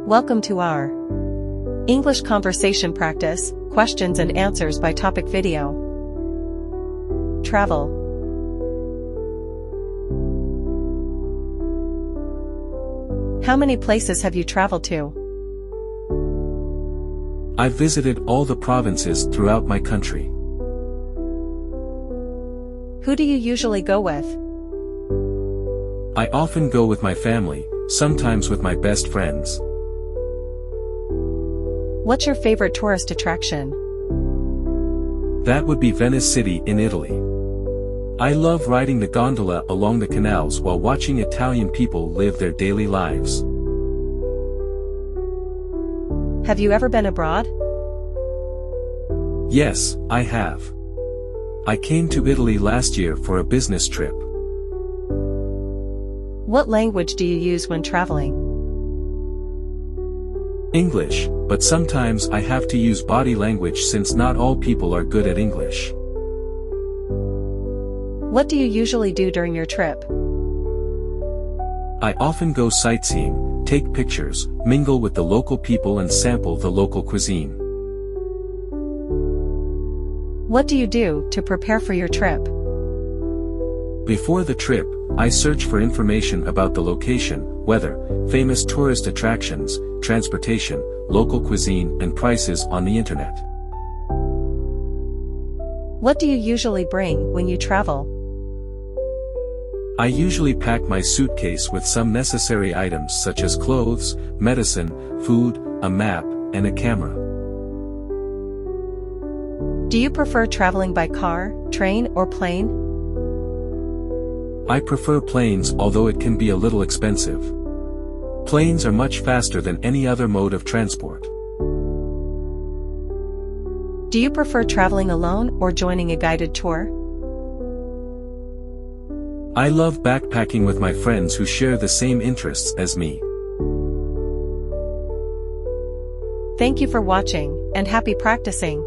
Welcome to our English conversation practice, questions and answers by topic video. Travel. How many places have you traveled to? I've visited all the provinces throughout my country. Who do you usually go with? I often go with my family, sometimes with my best friends. What's your favorite tourist attraction? That would be Venice City in Italy. I love riding the gondola along the canals while watching Italian people live their daily lives. Have you ever been abroad? Yes, I have. I came to Italy last year for a business trip. What language do you use when traveling? English, but sometimes I have to use body language since not all people are good at English. What do you usually do during your trip? I often go sightseeing, take pictures, mingle with the local people and sample the local cuisine. What do you do to prepare for your trip? Before the trip, I search for information about the location, weather, famous tourist attractions, transportation, local cuisine and prices on the internet. What do you usually bring when you travel? I usually pack my suitcase with some necessary items such as clothes, medicine, food, a map, and a camera. Do you prefer traveling by car, train, or plane? I prefer planes, although it can be a little expensive. Planes are much faster than any other mode of transport. Do you prefer traveling alone or joining a guided tour? I love backpacking with my friends who share the same interests as me. Thank you for watching, and happy practicing!